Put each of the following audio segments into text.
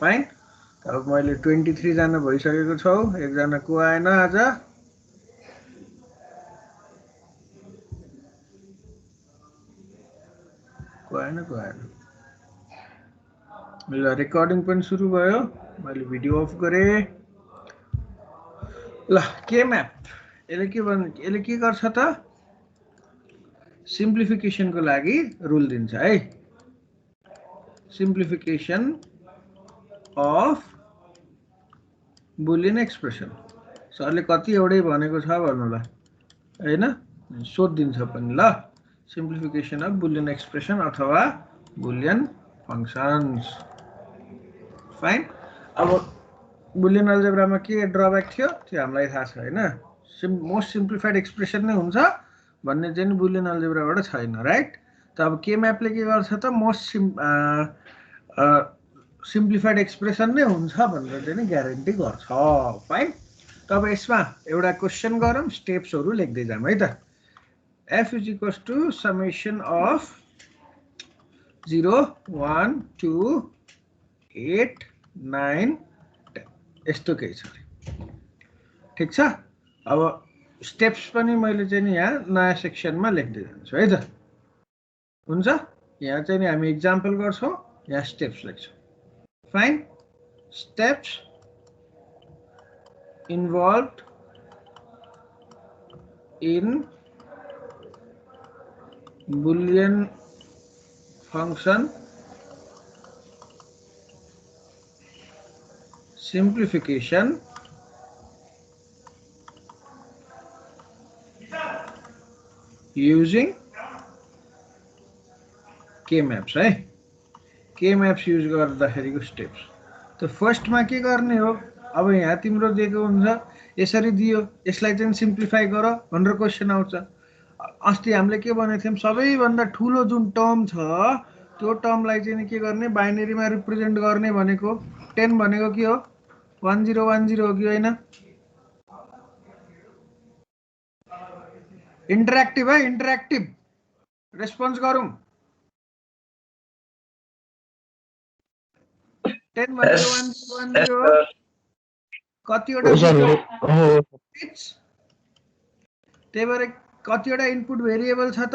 Fine. अब मैले 23 जना भइसकेको छौ, एकजना को आएन आज। को आएन ल रेकर्डिङ पनि सुरु भयो, मैले भिडियो अफ गरेँ। ल के म्याप यसले के गर्छ त, सिम्प्लिफिकेसनको लागि रुल दिन्छ है। Simplification of Boolean expression. सरले कति एउटै भनेको छ भन्नुला हैन, सोधिदिन्छ पनि ल। सिम्प्लिफिकेसन अफ बुलियन एक्सप्रेसन अथवा बुलियन फंक्शन्स। फाइन। अब बुलियन अल्जेब्रामा के ड्रब्याक थियो त्यो हामीलाई थाहा छ हैन। मोस्ट सिम्प्लिफाइड एक्सप्रेसन नै हुन्छ भन्ने चाहिँ बुलियन अल्जेब्राबाट छैन, राइट। त अब के म्यापले के गर्छ त, मोस्ट सिम्प्लिफाइड एक्सप्रेसन नै हुन्छ भनेर चाहिँ ग्यारेन्टी गर्छ। फाइन। तब यसमा एउटा क्वेसन गरौँ, स्टेप्सहरू लेख्दै जाम है त। f is equals to summation of 0 1 2 8 9 10 यस्तो केही छ, ठिक छ। अब स्टेप्स पनि मैले चाहिँ यहाँ नयाँ सेक्सनमा लेख्दै जान्छु है त। हुन्छ, यहाँ चाहिँ हामी एक्जाम्पल गर्छौँ, यहाँ स्टेप्स लेख्छौँ। Fine. Steps involved in Boolean function simplification using k-maps है। k-maps use गर्दाखेरिको steps. त फर्स्टमा के गर्ने हो, अब यहाँ तिम्रो दिएको हुन्छ यसरी दियो, यसलाई चाहिँ सिम्प्लिफाई गर भनेर क्वेसन आउँछ। अस्ति हामीले के भनेको थियौँ, सबैभन्दा ठुलो जुन टर्म छ त्यो टर्मलाई चाहिँ के गर्ने, बाइनेरीमा रिप्रेजेन्ट गर्ने भनेको 10 भनेको के हो, 1010 हो कि होइन। इन्टरेक्टिभ है, इन्टरेक्टिभ रेस्पोन्स गरौँ। 10 भनेको 1010 कतिवटा बिट्स, त्यही भएर कतिवटा इनपुट भेरिएबल छ त,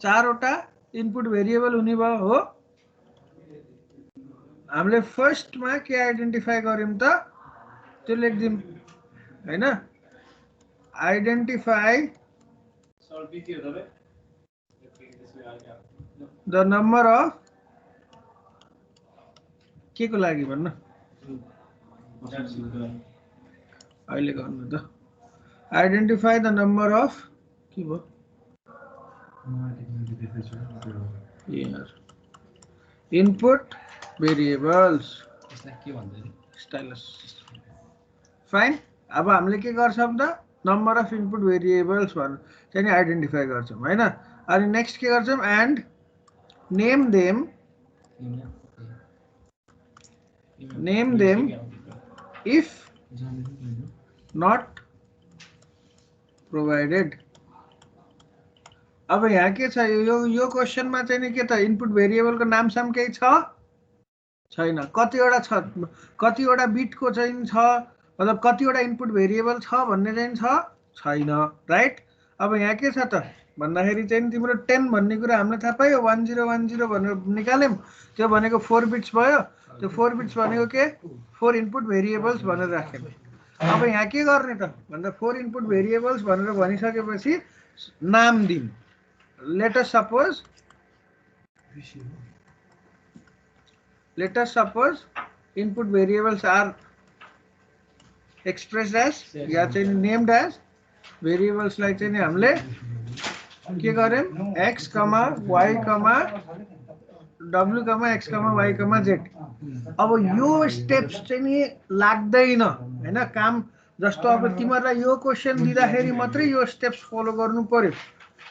4 वटा इनपुट भेरिएबल हुने भयो हो। हामीले फर्स्टमा के आइडेन्टिफाई गर्यौं त त्यो लेख्दिम हैन। आइडेन्टिफाई द नम्बर अफ के को लागि भन्न, अहिले गर्नु त। आइडेन्टिफाई द नम्बर अफ के भयो इनपुट भेरिएबल्स, स्टाइलस। फाइन। अब हामीले के गर्छौं त, नम्बर अफ इनपुट भेरिएबल्स चाहिँ आइडेन्टिफाई गर्छौं हैन। अनि नेक्स्ट के गर्छौं, and name them if not provided. अब यहाँ के छ, यो क्वेसनमा चाहिँ के त, इनपुट भेरिएबलको नाम साम केही छ छैन, कतिवटा छ, कतिवटा बिटको चाहिँ छ, मतलब कतिवटा इनपुट भेरिएबल छ भन्ने चाहिँ छैन, राइट। अब यहाँ के छ त भन्दाखेरि चाहिँ तिम्रो 10 भन्ने कुरा हामीले थाहा पायो, 1010 भनेर निकाल्यौं, त्यो भनेको 4 बिट्स भयो। त्यो 4 बिट्स भनेको के, 4 इनपुट भेरिएबल्स भनेर राख्यौं। अब यहाँ के गर्ने त भन्दा 4 इनपुट भेरिएबल्स भनेर भनिसकेपछि नाम दिउँ। Let us suppose input variables are expressed as या चाहिँ named as variables लाई चाहिँ हामीले के गर्यौं, x, y, w, x, y, z। अब यो स्टेप्स चाहिँ नि लाग्दैन हैन काम। जस्तो अब तिमीहरुलाई यो क्वेशन दिँदाखेरि मात्रै यो स्टेप्स फलो गर्नु पर्यो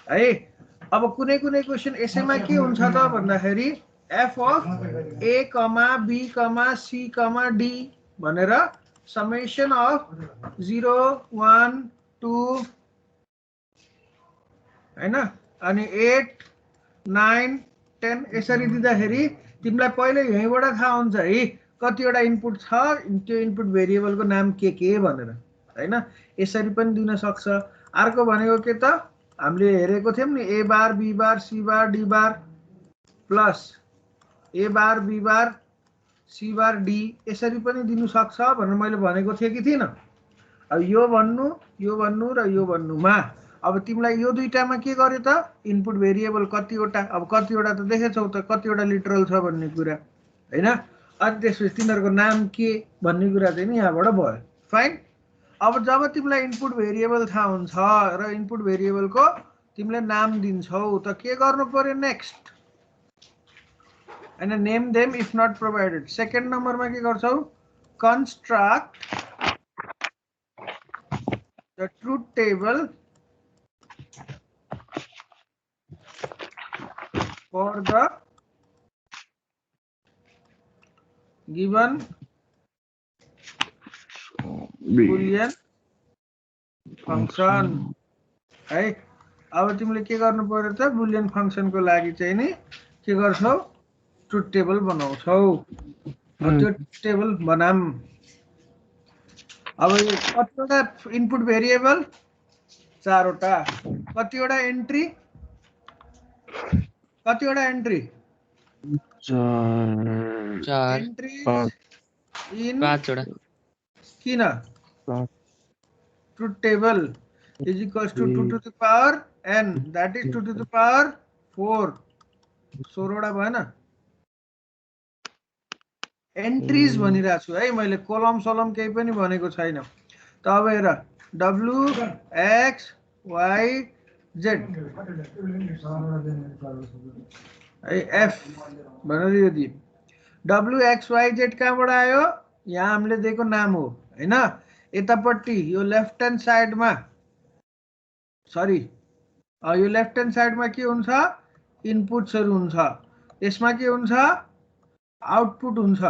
है। अब कुनै क्वेशन यसैमा के हुन्छ त भन्दाखेरि f of a, b, c, d भनेर समेसन अफ 0 1 2 हैन अनि 8 9 10 यसरी दिँदाखेरि तिमीलाई पहिले यहीँबाट थाहा हुन्छ है कतिवटा इनपुट छ, त्यो इनपुट भेरिएबलको नाम के भनेर हैन। यसरी पनि दिन सक्छ। अर्को भनेको के त हामीले हेरेको थियौं नि ए बार बी बार सी बार डी बार प्लस ए बार बी बार सी बार डी यसरी पनि दिनु सक्छ भनेर मैले भनेको थिएँ कि थिएन। अब यो भन्नु र यो भन्नुमा अब तिमीलाई यो दुईटामा के गर्यो त इनपुट भेरिएबल कतिवटा, अब कतिवटा त देखेछौ त कतिवटा लिटरल छ भन्ने कुरा हैन। अनि त्यसपछि तिनीहरूको नाम के भन्ने कुरा चाहिँ नि यहाँबाट भयो। फाइन। अब जब तिमीलाई इनपुट भेरिएबल थाहा हुन्छ र इनपुट भेरिएबलको तिमीले नाम दिन्छौ त के गर्नु पर्यो नेक्स्ट हैन, name them if not provided. Second नम्बरमा के गर्छौ construct the truth table for the given boolean function है। अब तिमीले के गर्नु पर्यो त बुलियन फंक्शनको लागि चाहिँ नि के गर्छौ ट्रुथ टेबल बनाउँछौ। त्यो टेबल बनाम। अब यो कतिवटा इनपुट भेरिएबल 4 वटा, कतिवटा एन्ट्री 4 एन्ट्री इन 5 वटा किन truth table is equals to 2 to the power n, that is 2 to the power 4, 16 वटा भएन। एन्ट्रीज भनिरहेको छु है मैले, कोलम सलम केही पनि भनेको छैन। त अब हेर डब्लु एक्स वाई जेड है एफ भनेर यो दिए। डब्लु एक्स वाई जेड कहाँबाट आयो? यहाँ हामीले दिएको नाम हो हैन। यतापट्टि यो लेफ्ट ह्यान्ड साइडमा यो लेफ्ट ह्यान्ड साइडमा के हुन्छ इनपुट्सहरु हुन्छ, यसमा के हुन्छ आउटपुट हुन्छ।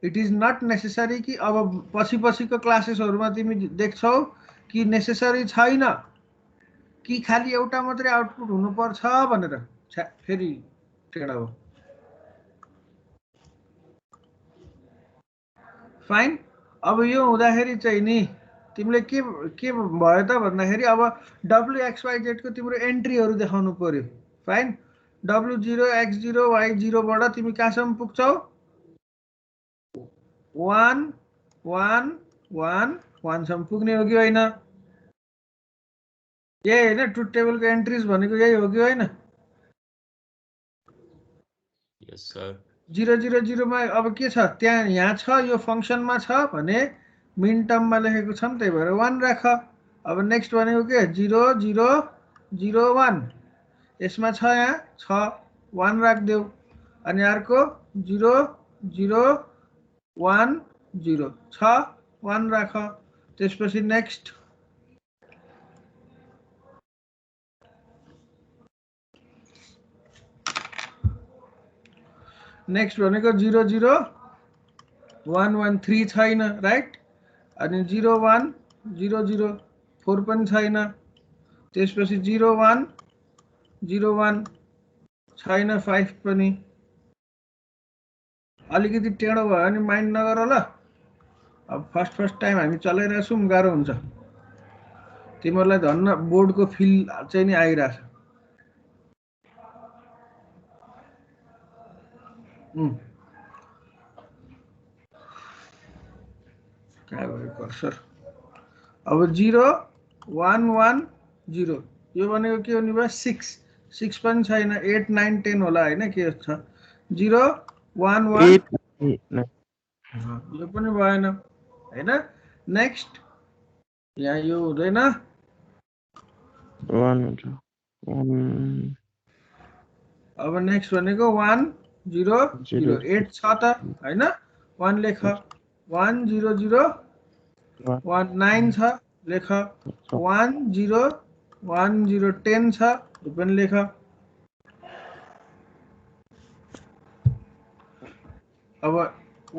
इट इज नट नेसेसरी कि अब पछि-पछिको क्लासेसहरुमा तिमी देख्छौ कि नेसेसरी छैन कि खाली एउटा मात्रै आउटपुट हुनुपर्छ भनेर। फेरि टेढा हो। फाइन। अब यो हुँदाखेरि चाहिँ नि तिमीले के भयो त भन्दाखेरि अब WXYZ को तिम्रो एन्ट्रीहरु देखाउनु पर्यो। फाइन। W0 X0 Y0 बाट तिमी कहाँसम्म पुग्छौ 1 1 1 1 सम्म पुग्ने हो कि होइन? यही हैन ट्रुथ टेबलको एन्ट्रीज भनेको यही हो कि होइन? यस सर। 0 0 0 मा अब के छ त्यहाँ यहाँ छ यो फंक्सनमा छ भने मिन टर्ममा लेखेको छ नि, त्यही भएर 1 राख। अब नेक्स्ट भनेको के 0 0 0 1 यसमा छ यहाँ छ 1 राख्देऊ। अनि अर्को 0 0 1 0 छ 1 राख। त्यसपछि नेक्स्ट भनेको 0 0 1 1 3 छैन राइट। अनि 0 1 0 0 4 पनि छैन। त्यसपछि 0 1 0 1 छैन 5 पनि। अलिकति टेढो भयो भने माइन्ड नगर ल। अब फर्स्ट टाइम हामी चलाइरहेछौँ गाह्रो हुन्छ। तिमीहरूलाई धन्न बोर्डको फिल चाहिँ नि आइरहेछ। कहाँ गयो कर्सर? अब 0 1 1 0 यो भनेको के हुने भयो 6 पनि छैन 8 9 10 होला हैन के छ 0 1 1 यो पनि भएन हैन। नेक्स्ट यहाँ यो हुँदैन 1 अब नेक्स्ट भनेको 1 0 0 8 छ त हैन 1 लेख 1 0 0 1 9 छ लेख 1 0 1 0 10 छ यो पनि लेख। अब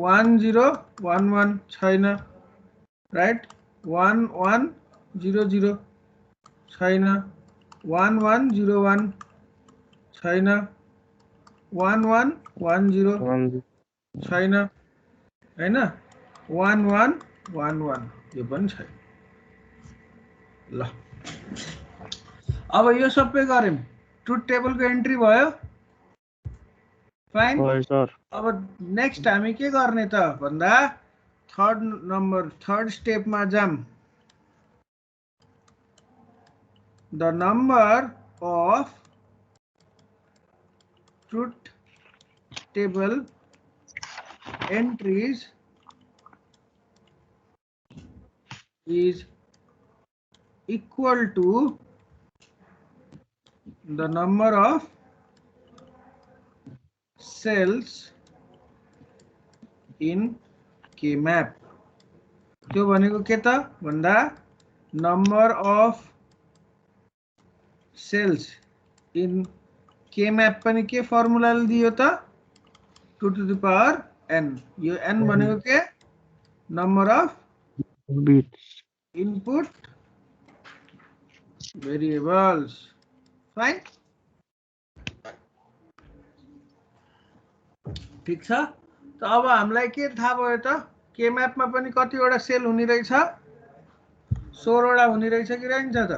1 0 1 1 छैन राइट 1 1 0 0 छैन 1 1 0 1 छैन 1110 छैन हैन 1111 यो पनि छैन ल अब यो सबै गर्यौं ट्रुथ टेबलको एन्ट्री भयो फाइन अब नेक्स्ट हामी के गर्ने त भन्दा थर्ड स्टेपमा जाम the number of truth table entries is equal to the number of cells in K-map. त्यो भनेको के त भन्दा number of cells in K-map पनि के फर्मुलाले दियो त 2 to the power n. यो n भनेको के number of bits input variables. Fine. ठीक छ त अब हामीलाई के थाहा भयो त के म्याप मा पनि कतिवटा सेल हुने रहेछ 16 वटा हुने रहेछ कि रहन्छ त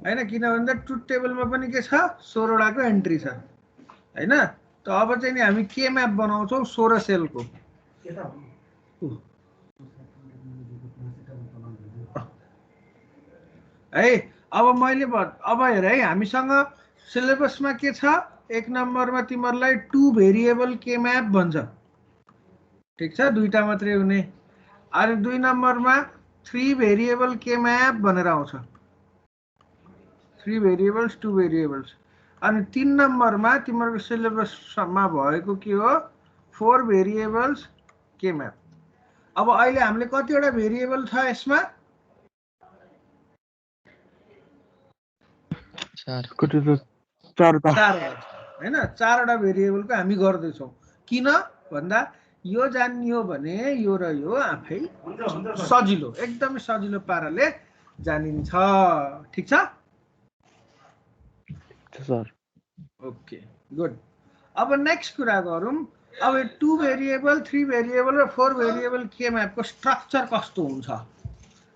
हैन किनभने ट्रुथ टेबल मा पनि के छ 16 वटाको एन्ट्री छ हैन त अब चाहिँ नि हामी के म्याप बनाउँछौ 16 सेल को है अब मैले अब हेर है हामीसँग सिलेबसमा के छ एक नम्बरमा तिमीहरुलाई 2 भेरिएबल के म्याप भन्छ ठीक छ दुईटा मात्रै हुने अनि 2 नम्बरमा 3 भेरिएबल के म्याप भनेर आउँछ 3 भेरिएबल्स 2 भेरिएबल्स अनि 3 नम्बरमा तिमीहरुको सिलेबसमा भएको के हो 4 भेरिएबल्स के म्याप अब अहिले हामीले कतिवटा भेरिएबल छ यसमा 4 हैन 4 वटा भेरिएबलको हामी गर्दै छौं किन भन्दा यो जान्नियो भने यो र यो आफै सजिलो एकदमै सजिलो पाराले जानिन्छ ठीक छ सर ओके गुड अब नेक्स्ट कुरा गरौँ अब 2 भेरिएबल 3 भेरिएबल र 4 भेरिएबल के म्यापको स्ट्रक्चर कस्तो हुन्छ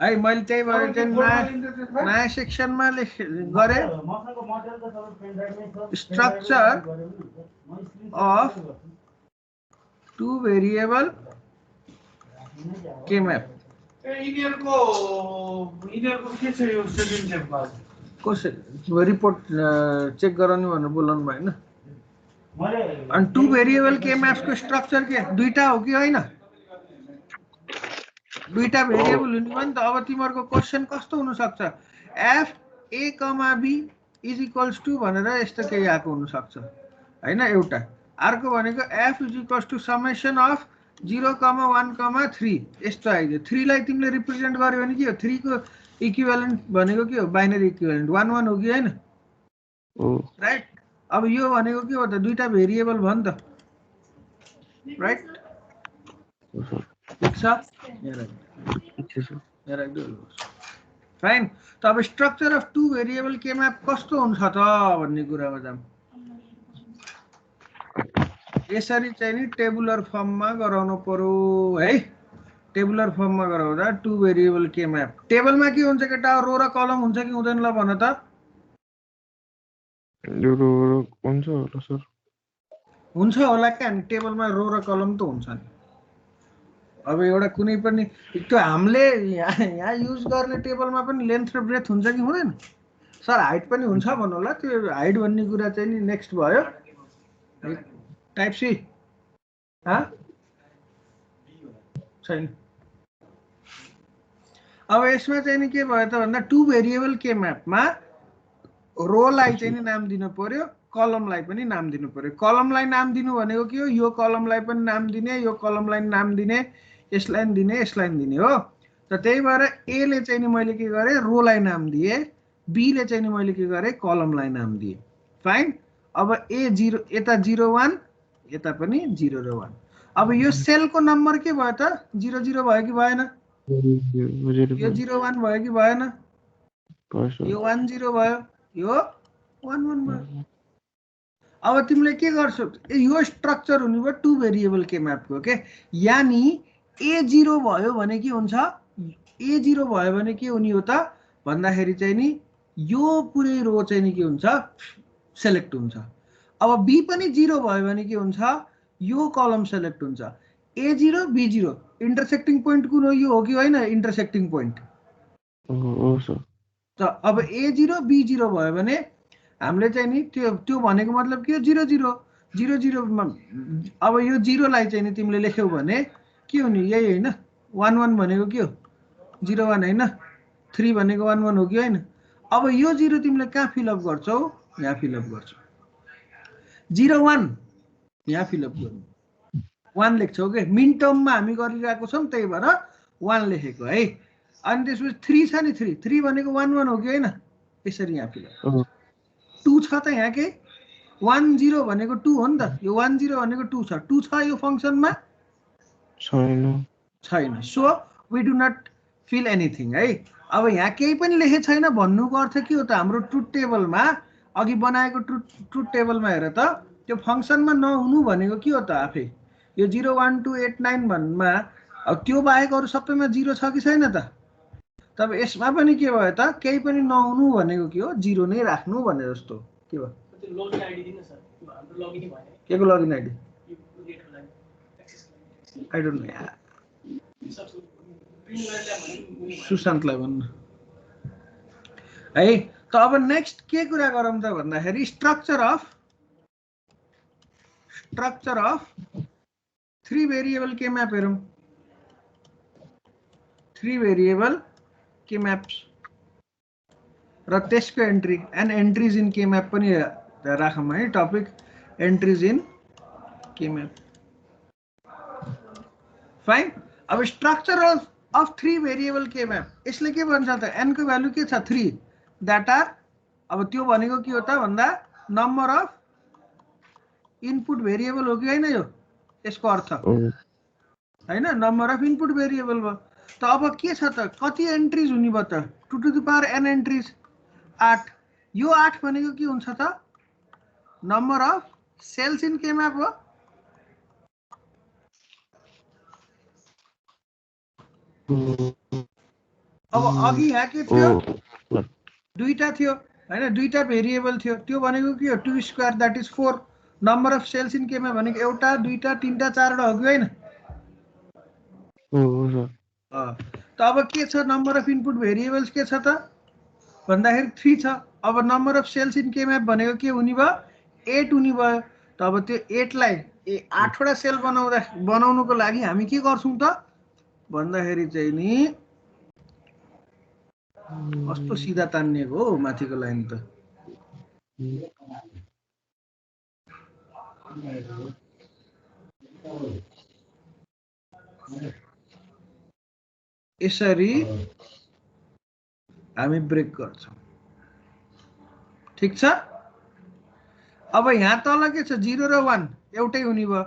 है मैले त्यही भएर चाहिँ नयाँ सेक्सनमा गरे स्ट्रक्चर अफ 2 भेरिएबल के म्याप यिनीहरुको के छ यो सेकेन्ड स्टेपमा को रिपोर्ट चेक गराउनु भनेर बोलाउनु भएन अनि 2 भेरिएबल के म्याप्स को स्ट्रक्चर के दुईटा हो कि हैन दुईटा भेरिएबल हुने भने त अब तिमीहरुको क्वेशन कस्तो हुन सक्छ f a b is equals to भनेर यस्तो केही आको हुन सक्छ हैन एउटा अर्को भनेको f is equals to summation of 0, 1, 3 यस्तो आइदियो 3 लाई तिमीले रिप्रेजेन्ट गर्यो भने के हो 3 को इक्विभ्यालेन्ट भनेको के हो बाइनरी इक्विभ्यालेन्ट 1 1 हो कि हैन राइट अब यो भनेको के हो त दुईटा भेरिएबल भयो नि त राइट ठीक छ फाइन त अब स्ट्रक्चर अफ 2 भेरिएबल के म्याप कस्तो हुन्छ त भन्ने कुरामा जाम यसरी चाहिँ नि टेबुलर फर्ममा गराउनु पर्यो है टेबुलर फर्ममा गराउँदा 2 भेरिएबल के म्याप टेबलमा के हुन्छ केटा रो र कलम हुन्छ कि हुँदैन ल भन त रो हुन्छ होला सर हुन्छ होला के अनि टेबलमा रो र कलम त हुन्छ नि अब एउटा कुनै पनि त्यो हामीले यहाँ युज गर्ने टेबलमा पनि लेन्थ र ब्रेथ हुन्छ कि हुँदैन सर हाइट पनि हुन्छ भन्नु होला त्यो हाइट भन्ने कुरा चाहिँ नि नेक्स्ट भयो टाइप सी छैन अब यसमा चाहिँ नि के भयो त भन्दा 2 भेरिएबल के म्यापमा रोलाई चाहिँ नि नाम दिनु पर्यो कलमलाई पनि नाम दिनु पर्यो कलमलाई नाम दिनु भनेको के हो यो कलमलाई पनि नाम दिने यो कलमलाई नाम दिने यसलाई दिने हो त त्यही भएर ए ले चाहिँ नि मैले के गरे रोलाई नाम दिए बी ले चाहिँ नि मैले के गरे कलमलाई नाम दिए फाइन अब ए 0 यता 0 1 यता पनि 0 र 1 अब यो सेलको नम्बर के भयो त 0 0 भयो कि भएन यो 0 1 भयो कि भएन यो 1 0 भयो यो 1 1 भयो अब तिमीले के गर्छौ यो स्ट्रक्चर हुने भयो टु भेरिएबल के म्यापको के यानी A0 भयो भने के हुन्छ A0 भयो भने के हुने हो त भन्दाखेरि चाहिँ नि यो पुरै रो चाहिँ नि के हुन्छ सेलेक्ट हुन्छ अब B पनि 0 भयो भने के हुन्छ यो कलम सेलेक्ट हुन्छ A0 B0 इन्टरसेक्टिङ पोइन्ट कुन हो यो हो कि होइन इन्टरसेक्टिङ पोइन्ट हो सर त अब A0 B0 भयो भने हामीले चाहिँ नि त्यो भनेको मतलब के हो 0 0 0 0 अब यो 0 लाई चाहिँ नि तिमीले लेख्यौ भने के हुने यही हैन 1 1 भनेको के हो 0 1 हैन 3 भनेको 1 1 हो कि हैन अब यो 0 तिमीले कहाँ फिल अप गर्छौ यहाँ फिल अप गर्छौ 0 1 यहाँ फिल अप गर्नु 1 लेख्छौ के मिन टर्ममा हामी गरिरहेको छौं त्यही भएर 1 लेखेको है अनि त्यसपछि 3 छ नि 3 3 भनेको 1 1 हो कि हैन यसरी यहाँ फिल अप 2 छ त यहाँ के 1 0 भनेको 2 हो नि त यो 1 0 भनेको 2 छ 2 छ यो फंक्सनमा छैन so we do not fill anything है अब यहाँ केही पनि लेखे छैन भन्नुको अर्थ के हो त हाम्रो ट्रुथ टेबलमा अघि बनाएको ट्रुथ टेबलमा हेर त त्यो फंक्सनमा नहुनु भनेको के हो त आफै यो 0 1 2 8 9 भन्नमा अब त्यो बाहेक अरु सबैमा 0 छ कि छैन त तब यसमा पनि के भयो त केही पनि नहुनु भनेको के हो 0 नै राख्नु भने जस्तो के भयो त्यो लगइन आईडी दिन सर हाम्रो लगइन भएन केको login ID I don't know यार सुशान्तलाई भन्नु है त अब नेक्स्ट के कुरा गरौँ त भन्दाखेरि स्ट्रक्चर अफ 3 भेरिएबल के म्याप हेरौँ 3 भेरिएबल के म्याप्स र त्यसको entry and entries in K map पनि राखौँ है topic entries in K map fine अब स्ट्रक्चर अफ 3 भेरिएबल के म्याप यसले के भन्छ त n को भ्यालु के छ 3 दैट आर अब त्यो भनेको के हो त भन्दा नम्बर अफ इनपुट भेरिएबल हो कि हैन यो यसको अर्थ हैन नम्बर अफ इनपुट भेरिएबल भयो त अब के छ त कति एन्ट्रीज हुने भयो त 2 to the power n entries 8 यो 8 भनेको के हुन्छ त number of cells in K map हो अब अघि यहाँ के थियो दुईटा थियो हैन दुईटा भेरिएबल थियो त्यो भनेको के हो 2 square that is 4 number of cells in K map भनेको एउटा दुईटा तीनटा चारवटा हो कि हैन हो सर त अब के छ नम्बर अफ इनपुट भेरिएबल्स के छ त भन्दाखेरि 3 छ अब number of cells in K map भनेको के हुने भयो 8 हुने भयो त अब त्यो 8 लाई 8 वटा सेल बनाउनको लागि हामी के गर्छौं त भन्दाखेरि चाहिँ नि कस्तो सिधा तान्नेको हो माथिको लाइन त यसरी हामी ब्रेक गर्छौं ठीक छ अब यहाँ तल के छ 0 र 1 एउटै हुने भयो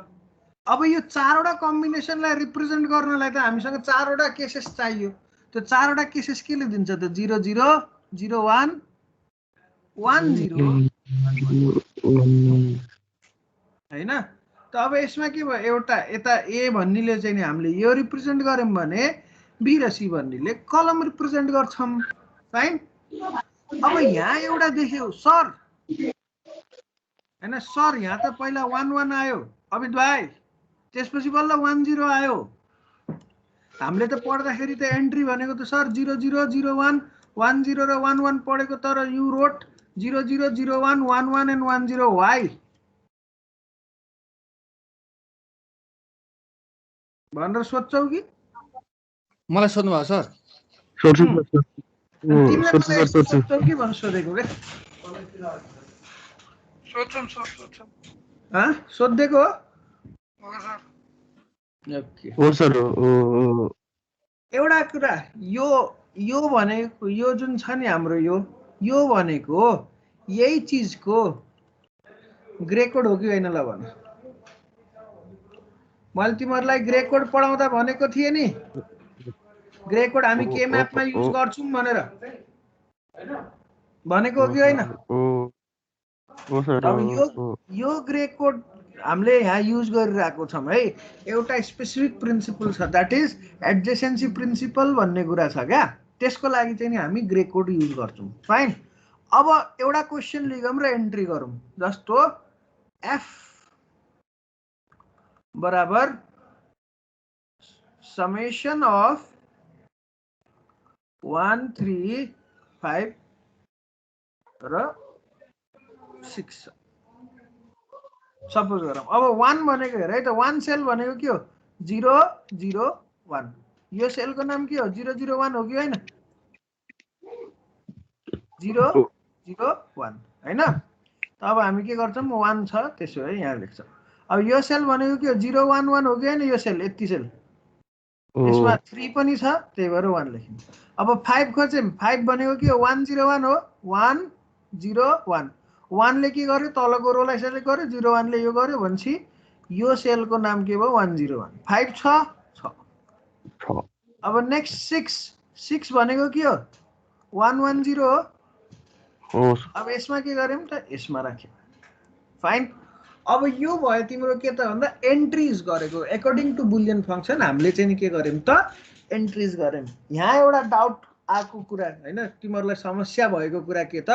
अब यो चारवटा कम्बिनेसनलाई रिप्रेजेन्ट गर्नलाई त हामीसँग चारवटा केसेस चाहियो त्यो चारवटा केसेस केले दिन्छ त 0 0 0 1 1 0 हैन त अब यसमा के भयो एउटा यता A भन्नेले चाहिँ नि हामीले यो रिप्रेजेन्ट गर्यौं भने B र C भन्नेले कलम रिप्रेजेन्ट गर्छौं फाइन अब यहाँ एउटा देख्यौ सर हैन सर यहाँ त पहिला 1 1 आयो अमित भाइ त्यसपछि बल्ल 1 0 आयो हामीले त पढ्दाखेरि त एन्ट्री भनेको त सर 0 0 0 1 1 0 र 1 1 पढेको तर यु रोट 0 0 0 1 1 1 and 1 0 वाइ भनेर सोध्छौ कि मलाई सोध्नु भयो सर सोध्छौ कि भनेर सोधेको के सोध्छौं सोधेको हो सर एउटा कुरा यो भनेको यो जुन छ नि हाम्रो यो भनेको यही चीजको ग्रे कोड हो कि हैन ल भन मैले तिमीहरुलाई ग्रे कोड पढाउँदा भनेको थिए नि ग्रे कोड हामी के म्यापमा युज गर्छौं भनेर हैन भनेको हो कि हैन हो सर अब यो ग्रे कोड हामीले यहाँ युज गरिरहेको छौँ है, एउटा स्पेसिफिक प्रिन्सिपल छ, द्याट इज एडजेसेन्सी प्रिन्सिपल भन्ने कुरा छ क्या, त्यसको लागि चाहिँ नि हामी ग्रे कोड युज गर्छौँ। फाइन। अब एउटा क्वेसन लिगौँ र एन्ट्री गरौँ, जस्तो एफ बराबर समेसन अफ 1 3 5 र 6 सपोज गरौँ। अब 1 भनेको हेर है त, 1 सेल भनेको के हो 0 0 1, यो सेलको नाम के हो 0 0 1 हो कि होइन 0 0 1 होइन। त अब हामी के गर्छौँ 1 छ त्यसो भए यहाँ लेख्छौँ। अब यो सेल भनेको के हो 0 1 1 हो कि होइन, यो सेल यति सेल यसमा 3 पनि छ त्यही भएर 1 लेखिन्छ। अब 5 खोज्यौँ, 5 भनेको के हो 1 0 1 हो, 1 0 1, 1 ले के गर्यो तलको रोलाई सेलेक्ट गर्यो, 0 1 ले यो गर्यो भनेपछि यो सेलको नाम के भयो 1 0 1, 5 छ। अब नेक्स्ट 6, 6 भनेको के हो 1 1 0 हो। अब यसमा के गर्यौँ त यसमा राख्यौँ। फाइन। अब यो भयो तिम्रो के त भन्दा एन्ट्रिज गरेको एकर्डिङ टु बुलियन फङ्सन हामीले चाहिँ नि के गर्यौँ त एन्ट्रिज गर्यौँ। यहाँ एउटा डाउट आएको कुरा होइन, तिमीहरूलाई समस्या भएको कुरा के त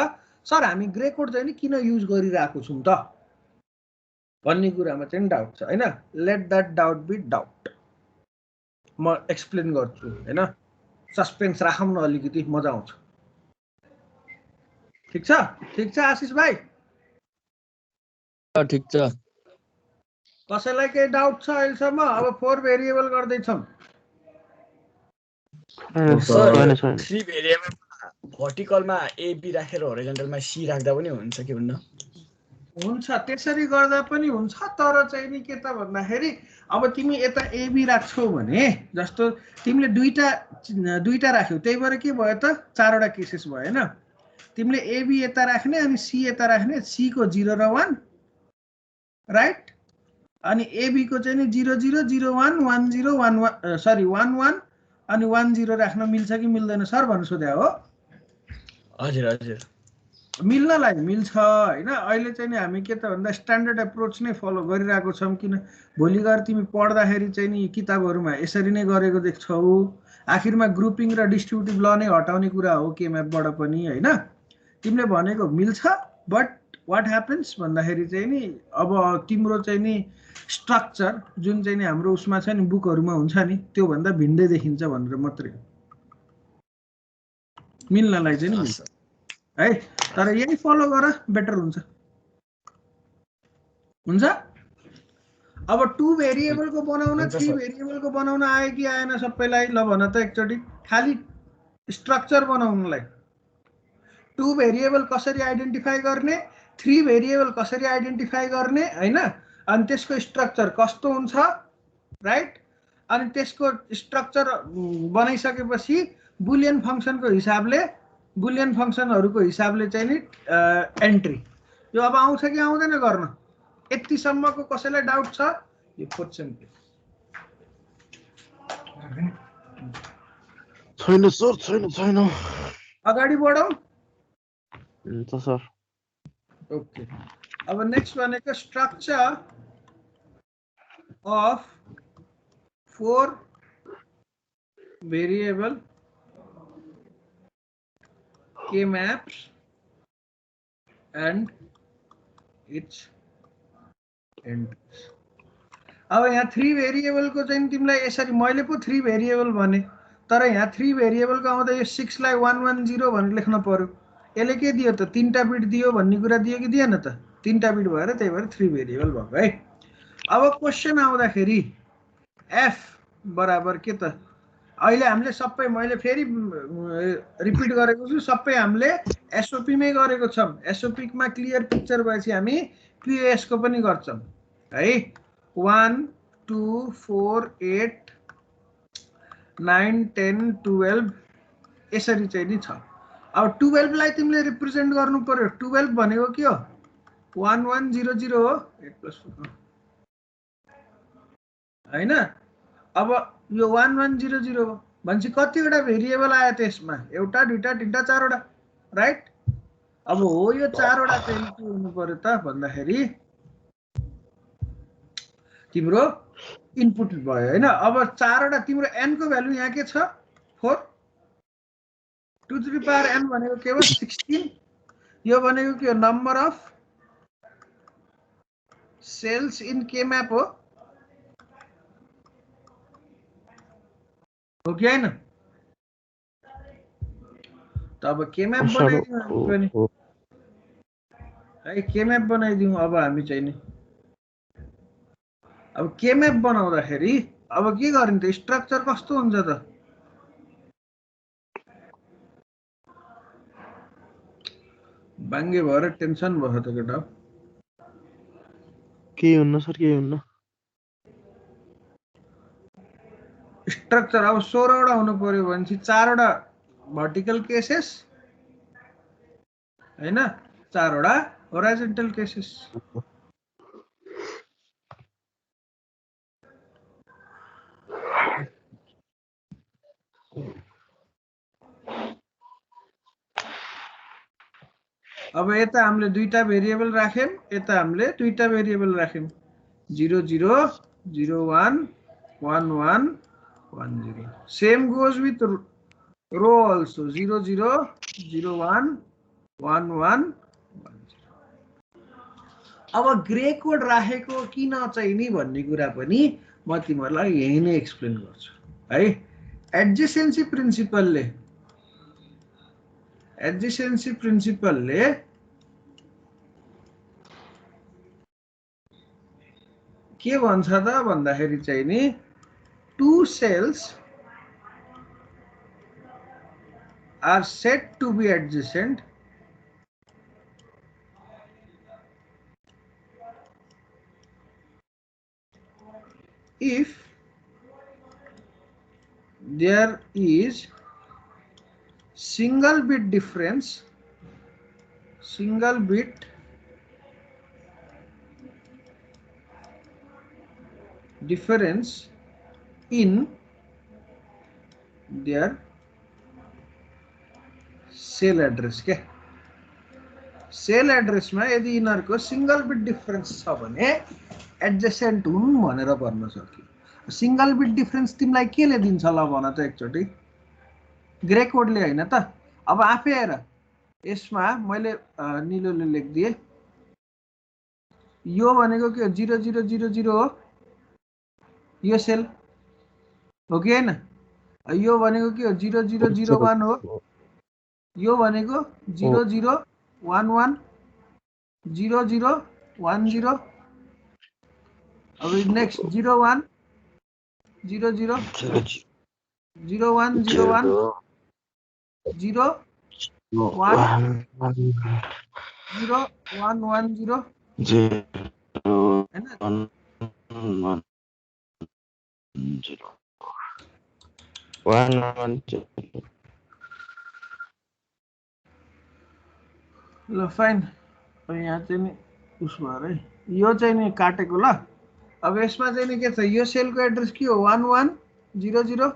सर हामी ग्रे कोड चाहिँ नि किन युज गरिरहेको छौँ त भन्ने कुरामा चाहिँ डाउट छ होइन। Let that doubt be doubt, म एक्सप्लेन गर्छु होइन, सस्पेन्स राखौँ न अलिकति मजा आउँछ। ठिक छ आशिष भाइ? ठिक छ। कसैलाई केही डाउट छ अहिलेसम्म? अब 4 भेरिएबल गर्दैछौँ। सर 3 भेरिएबलमा भर्टिकलमा एबी राखेर होरिजन्टलमा सी राख्दा पनि हुन्छ कि हुन्न? हुन्छ, त्यसरी गर्दा पनि हुन्छ, तर चाहिँ नि के त भन्दाखेरि अब तिमी यता एबी राख्छौ भने जस्तो तिमीले दुईटा राख्यौ त्यही भएर के भयो त 4 वटा केसेस भयो होइन। तिमीले एबी यता राख्ने अनि सी यता राख्ने, सी को 0 र 1 राइट, अनि एबी को चाहिँ नि 0 0 0 1 1 0 1 1 सरी 1 1 अनि 1 0 राख्न मिल्छ कि मिल्दैन सर भन्नु सोध्या हो? हजुर हजुर मिल्नलाई मिल्छ होइन। अहिले चाहिँ नि हामी के त भन्दा स्ट्यान्डर्ड एप्रोच नै फलो गरिरहेको छौँ, किन भोलि गएर तिमी पढ्दाखेरि चाहिँ नि किताबहरूमा यसरी नै गरेको देख्छौ। आखिरमा ग्रुपिङ र डिस्ट्रिब्युटिभ ल नै हटाउने कुरा हो के म्यापबाट पनि होइन। तिमीले भनेको मिल्छ, बट वाट ह्यापन्स भन्दाखेरि चाहिँ नि अब तिम्रो चाहिँ नि स्ट्रक्चर जुन चाहिँ नि हाम्रो उसमा छ नि बुकहरूमा हुन्छ नि त्योभन्दा भिन्दै देखिन्छ भनेर मात्रै मिल्नलाई चाहिँ नि मिल्छ है। तर यही फलो गर बेटर हुन्छ। अब 2 भेरिएबलको बनाउन 3 भेरिएबलको बनाउन आयो कि आएन सबैलाई? ल भन त एकचोटि, खाली स्ट्रक्चर बनाउनलाई 2 भेरिएबल कसरी आइडेन्टिफाई गर्ने, 3 भेरिएबल कसरी आइडेन्टिफाई गर्ने होइन, अनि त्यसको स्ट्रक्चर कस्तो हुन्छ राइट। अनि त्यसको स्ट्रक्चर बनाइसकेपछि बुलियन फङ्सनको हिसाबले बुलियन फङ्सनहरूको हिसाबले चाहिँ नि एन्ट्री यो अब आउँछ कि आउँदैन गर्न। यतिसम्मको कसैलाई डाउट छ? यो खोज्छन् छैन सर, छैन। अगाडि बढौँ। हुन्छ सर। ओके। अब नेक्स्ट भनेको structure of 4 variable K maps and its entries. अब यहाँ 3 भेरिएबल को चाहिँ तिमीलाई यसरी मैले पो 3 भेरिएबल भने, तर यहाँ 3 भेरिएबल को आउँदा यो 6 लाई 1 1 0 भनेर लेख्न पर्यो। यसले के दियो त 3टा बिट दियो भन्ने कुरा दियो कि दिएन त? 3टा बिट भएर त्यही भएर 3 भेरिएबल भएको है। अब क्वेसन आउँदाखेरि f बराबर के त अहिले हामीले सबै मैले फेरि रिपिट गरेको छु, सबै हामीले एसओपी मै गरेको छौँ। एसओपी मा क्लियर पिक्चर भएपछि हामी पीएस को पनि गर्छौँ है। 1 2 4 8 9 10 12 यसरी चाहिँ नि छ। अब 12 लाई तिमीले रिप्रेजेन्ट गर्नु पर्यो। 12 भनेको के हो 1 1 0 0 हो 8 + 4 हैन। अब यो 1 1 0 0 भनेपछि कतिवटा भेरिएबल आयो त्यसमा? एउटा दुईटा तीनटा चारवटा राइट। अब हो यो चारवटा चाहिँ के हुनु पर्यो त भन्दाखेरि तिम्रो इनपुट भयो हैन। अब चारवटा तिम्रो n को भ्यालु यहाँ के छ 4 2 to the power n भनेको के हो 16 यो भनेको के हो number of cells in K map हो कि हैन त अब के म्याप बनाइदिउँ हामी पनि है के म्याप बनाइदिउँ अब हामी चाहिँ नि अब के म्याप बनाउँदाखेरि अब के गर्ने त स्ट्रक्चर कस्तो हुन्छ त बाङ्गे भएर टेन्सन भयो त केटा के हुन्न सर के हुन्न स्ट्रक्चर अब 16 वटा हुनु पर्यो भनेपछि 4 वटा भर्टिकल केसेस हैन 4 वटा होराइजन्टल केसेस अब यता हामीले दुईटा भेरिएबल राख्यौं यता हामीले दुईटा भेरिएबल राख्यौं 0 0 0 1 1 1 1 0 same goes with row also 0 0 0 1 1 1 अब ग्रे कोड राखेको किन चाहिँ नि भन्ने कुरा पनि म तिमीहरुलाई यही नै एक्सप्लेन गर्छु है एडजेसेन्सी प्रिन्सिपलले के भन्छ त भन्दाखेरि चाहिँ नि two cells are said to be adjacent if there is single bit difference in their cell address के सेल एड्रेस में यदि यिनीहरुको सिंगल बिट डिफरेंस छ भने एडजेसेन्ट हुन् भनेर भन्न सक्यो सिंगल बिट डिफरेंस तिमीलाई केले दिन्छ ल भन त एकचोटी ग्रे कोडले हैन त अब आफै हेर यसमा मैले निलोले लेखदिए यो भनेको के 0 0 0 0 हो यो सेल हो कि हैन यो भनेको के हो 0 0 0 1 हो यो भनेको 0 0 1 1 0 0 1 0 अब नेक्स्ट 0 1 0 0 0 1 0 1 0 1 0 1 1 0 ल फाइन अब यहाँ चाहिँ नि उस भएर है यो चाहिँ नि काटेको ल अब यसमा चाहिँ नि के छ यो सेलको एड्रेस के हो 1 1 0 0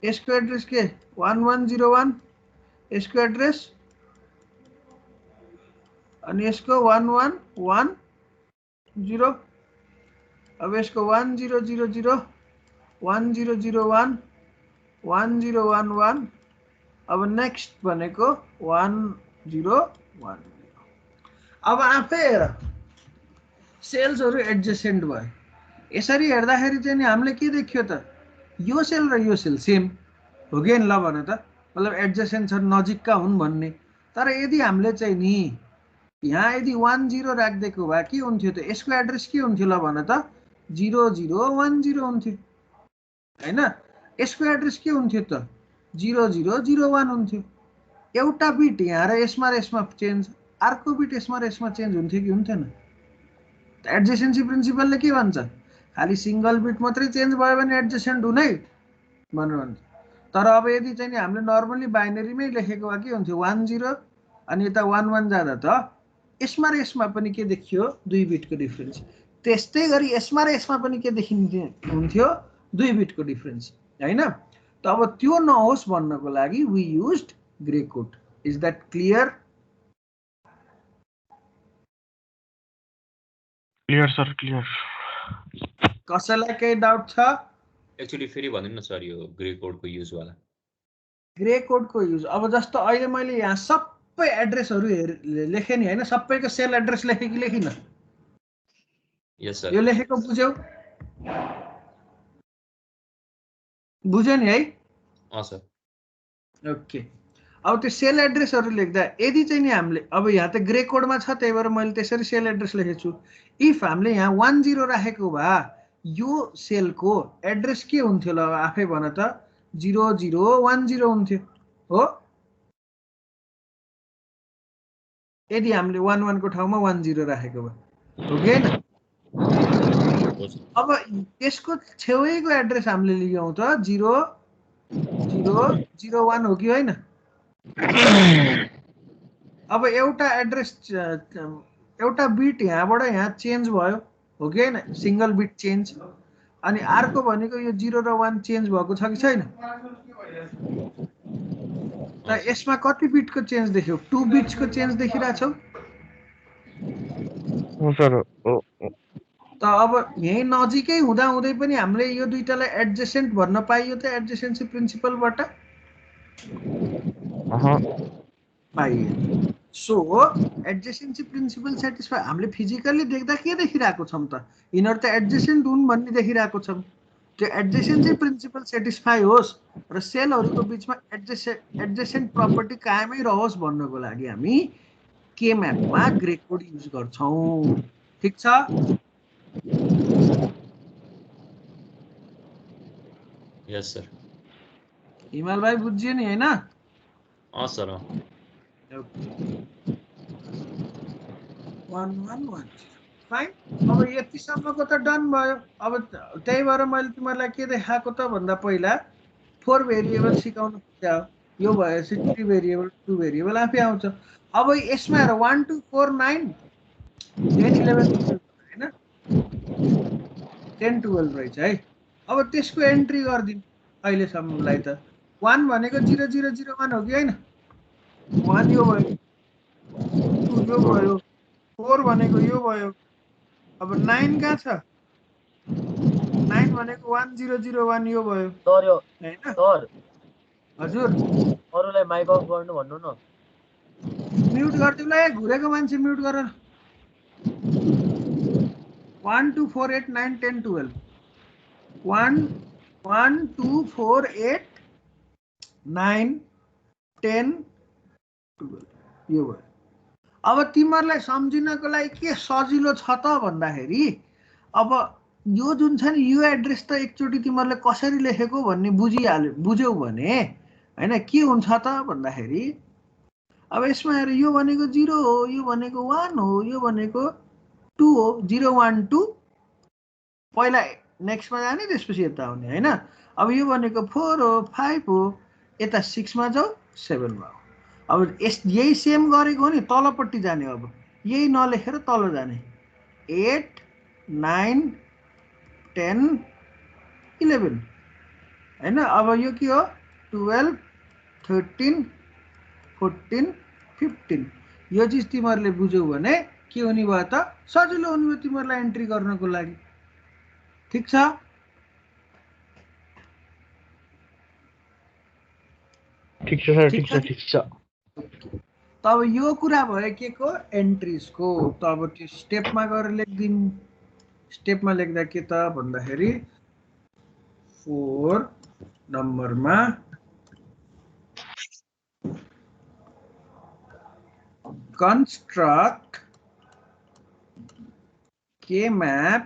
यसको एड्रेस के 1 1 0 1 यसको एड्रेस अनि यसको 1 1 1 0 अब यसको 1 0 0 0 1 0 0 1 1 0 1 1 अब नेक्स्ट भनेको 1 0 1 अब आफै हेर सेल्सहरु एडजेसेन्ट भयो यसरी हेर्दाखेरि चाहिँ नि हामीले के देखियो त यो सेल र यो सेल सेम हो कि हैन ल भन त मतलब एडजेसेन्ट छ नजिकका हुन् भन्ने तर यदि हामीले चाहिँ नि यहाँ यदि 1 0 राख्दिएको भए के हुन्थ्यो त यसको एड्रेस के हुन्थ्यो ल भन त 0 0 1 0 हुन्थ्यो हैन यसको एड्रेस के हुन्थ्यो त 0 0 0 1 हुन्थ्यो एउटा बिट यहाँ र यसमा चेन्ज अर्को बिट यसमा चेन्ज हुन्थ्यो कि हुन्थेन एडजेसेन्सी प्रिन्सिपलले के भन्छ खाली सिंगल बिट मात्रै चेन्ज भयो भने एडजेसेन्ट हुनै भनेर भन्छ तर अब यदि चाहिँ नि हामीले नर्मली बाइनरीमै लेखेको भए के हुन्थ्यो 1 0 अनि यता 1 1 जाँदा त यसमा पनि के देखियो 2 बिटको डिफरेन्स त्यस्तै गरी यसमा पनि के देखिन्थ्यो हुन्थ्यो 2 बिटको डिफरेन्स हैन त अब त्यो नहोस् भन्नको लागि we used Gray code is that clear clear sir clear. कसैलाई केही डाउट छ? एक्चुअली फेरि भन्दिनु न सर यो ग्रे कोडको युज वाला। ग्रे कोडको युज अब जस्तो अहिले मैले यहाँ सबै एड्रेसहरू लेखेँ नि हैन, सबैको सेल एड्रेस लेखेँ कि लेखिन? यस सर। यो लेखेको बुझ्यौ? बुझ्यो नि है? सर। ओके। अब त्यो सेल एड्रेसहरू लेख्दा यदि चाहिँ नि हामीले अब यहाँ त ग्रे कोडमा छ त्यही भएर मैले त्यसरी सेल एड्रेस लेखेको छु। इफ हामीले यहाँ 10 राखेको भए यो सेलको एड्रेस के हुन्थ्यो ल आफै भन त? 0010 हुन्थ्यो हो। यदि हामीले 11 को ठाउँमा 10 राखेको भए हो कि हैन? अब त्यसको छेउैको एड्रेस हामीले लियौं त 0001 हो कि होइन? अब एउटा एड्रेस एउटा बिट यहाँबाट यहाँ चेन्ज भयो हो कि हैन? Single beet change. अनि अर्को भनेको यो 0 र 1 चेन्ज भएको छ कि छैन? त यसमा कति बिटको चेन्ज देख्यौ? 2 बिट्सको चेन्ज देखिरहेछौ? सर त अब यही नजिकै हुँदा हुँदै पनि हामीले यो दुईटालाई एडजेसेन्ट भन्न पाइयो त एडजेसेन्सी प्रिन्सिपलबाट? पाइयो। सो एडजेसेन्सी प्रिन्सिपल सेटिस्फाई हामीले फिजिकली देख्दा के देखिरहेको छौं त? यिनीहरू त एडजेसेन्ट हुन् भन्ने देखिरहेको छौं। त्यो एडजेसेन्सी प्रिन्सिपल सेटिस्फाई होस् र सेलहरूको बीचमा एडजेसेन्ट प्रपर्टी कायमै रहोस् भन्नको लागि हामी के म्यापमा ग्रे कोड युज गर्छौं। ठीक छ? यस सर। हिमाल भाइ बुझ्यो नि हैन? सर। 1110 फाइन। अब यतिसम्मको त डन भयो। अब त्यही भएर मैले तिमीहरूलाई के देखाएको त भन्दा पहिला 4 भेरिएबल सिकाउनु खोज्या हो। यो भएपछि 3 भेरिएबल 2 भेरिएबल आफै आउँछ। अब यसमा हेर 1 2 4 9 10 11 हैन? 10 12 रहेछ है। अब त्यसको एन्ट्री गर्दिन अहिलेसम्मलाई त 1 भनेको 0001 हो कि हैन? 1 यो भयो, 2 यो भयो, 4 भनेको यो भयो। अब 9 कहाँ छ? 9 भनेको 1001 यो भयो। सर यो हैन? सर हजुर अरूलाई माइक अफ गर्नु भन्नु न। म्युट गर्दिउ ल, घुरेको मान्छे म्युट गर। 1 2 4 8 9 10 12 1 1 2 4 8 9 10 12 यो भयो। अब तिमीहरूलाई सम्झिनको लागि के सजिलो छ त भन्दाखेरि अब यो जुन छ नि यो एड्रेस त एकचोटि तिमीहरूले कसरी लेखेको भन्ने बुझ्यौ भने हैन के हुन्छ त भन्दाखेरि अब यसमा हेर यो भनेको 0 हो, यो भनेको 1 हो, यो भनेको 2 हो। 0 1 2 पहिला नेक्स्टमा जाने त्यसपछि यता आउने हैन? अब यो भनेको 4 हो, 5 हो, यता 6 मा जाऊ 7 मा आऊ। अब यही सेम गरेको हो नि तलपट्टि जाने। अब यही नलेखेर तल जाने 8 9 10 11 हैन? अब यो के हो 12 13 14 15 यो चीज तिमीहरूले बुझ्यौ भने के हुने भयो त? सजिलो हुने भयो तिमीहरूलाई एन्ट्री गर्नको लागि। ठीक छ? ठीक छ सर ठीक छ ठीक छ। तब यो कुरा भयो के को? एन्ट्रिजको। त अब त्यो स्टेपमा गएर लेख्दिन। स्टेपमा लेख्दा के त भन्दाखेरि 4 नम्बरमा construct K-map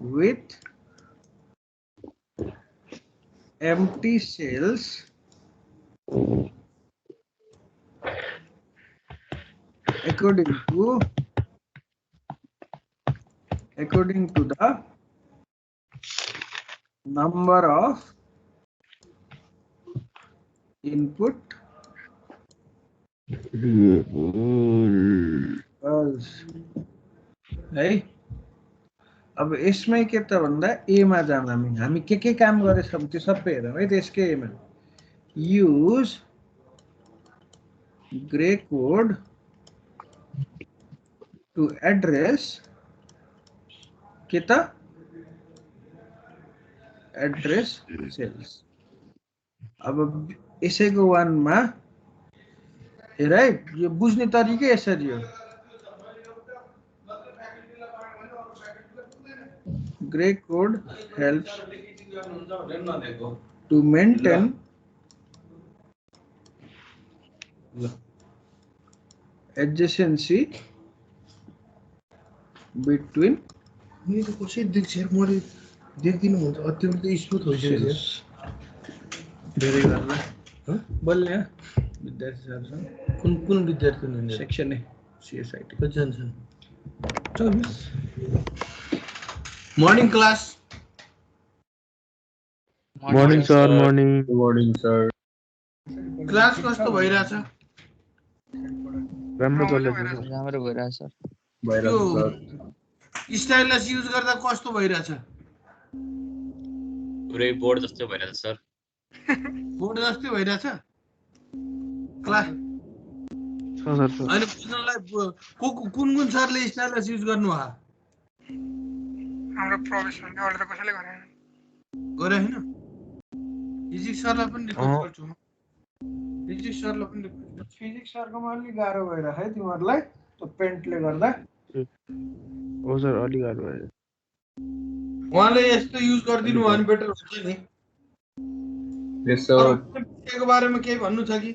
with empty cells according to the number of input है। अब यसमै के त भन्दा ए मा जाम हामी के काम गरेछौं त्यो सबै हेरौं है। त्यसकै एमा use grey code to address के त address cells. अब यसैको 1 मा राइट यो बुझ्ने तरिका यसरी हो Gray code helps to maintain adjacency between मेरो कसै देख्छ मैले देख्दिनु हुन्छ अत्यन्त स्मूथ भइसकेको छ धेरै गर्ला बोल्ने विद्यार्थी सरसँग कुन कुन विद्यार्थी हुनुहुन्छ सेक्सन ए सीएसआईटी कतिजना छन् 24 morning class morning sir morning class कस्तो भइरहेछ राम्रो चलेको छ राम्रो भइरहेछ सर त्यो स्टाइलस युज गर्दा कस्तो भइरहेछ पुरै बोर्ड जस्तो भइरहेछ सर बोर्ड जस्तै भइरहेछ क्लास सर सर अहिले बुझ्नलाई कुन कुन सरले स्टाइलस युज गर्नु भयो हाम्रो प्रोफेसरले अहिले त कसैले गरेन गरे हैन फिजिक्स सरलाई पनि रिक्वेस्ट गर्छु म फिजिक्स सरलाई पनि रिक्वेस्ट फिजिक्स सरकोमा अलि गाह्रो भएर है तिमीहरूलाई त्यो पेन्टले गर्दा हो सर अलि गाह्रो भयो उहाँले यस्तो युज गरिदिनु भयो भने बेटर हुन्छ नि यसो को बारेमा केही भन्नु छ कि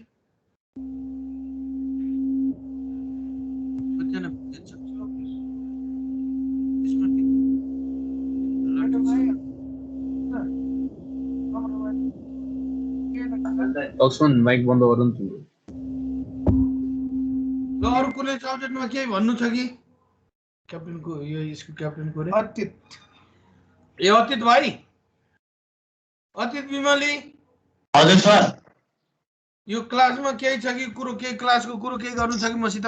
अक्सन माइक बन्द गरौँ न ल अरु कुनै सब्जेक्टमा केही भन्नु छ कि क्याप्टेनको यो स्कुल क्याप्टेनको रे अतीत ए अतीत भाइ अतीत बिमली हजुर सर यो क्लासमा केही छ कि कुरो केही क्लासको कुरो केही गर्नु छ कि मसित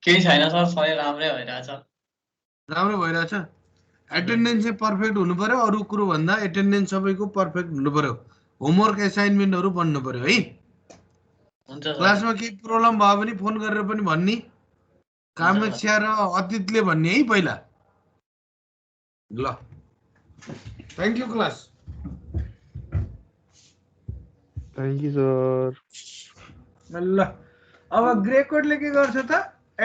केही छैन सर सबै राम्रै भइरहेछ राम्रो भइरहेछ एटेन्डेन्स चाहिँ पर्फेक्ट हुनु पर्यो अरु कुरो भन्दा एटेन्डेन्स सबैको पर्फेक्ट हुनु पर्यो होमवर्क असाइनमेन्टहरु बन्नु पर्यो है हुन्छ क्लासमा केही प्रब्लम भयो भने फोन गरेर पनि भन्नी कामेक्षा र अतीतले भन्ने है पहिला ल thank you class thank you sir ल अब ग्रे कोडले के गर्छ त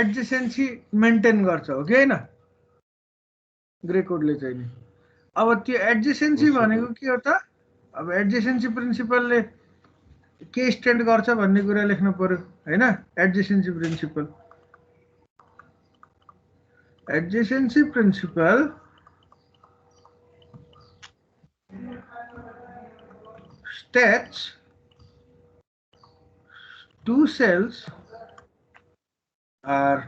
एडजेसेन्सी मेन्टेन गर्छ हो कि हैन ग्रे कोडले चाहिँ नि अब त्यो एडजेसेन्सी भनेको के हो त अब एडजेसेन्सी प्रिन्सिपलले के स्ट्यान्ड गर्छ भन्ने कुरा लेख्नु पर्यो हैन एडजेसेन्सी principal states two cells are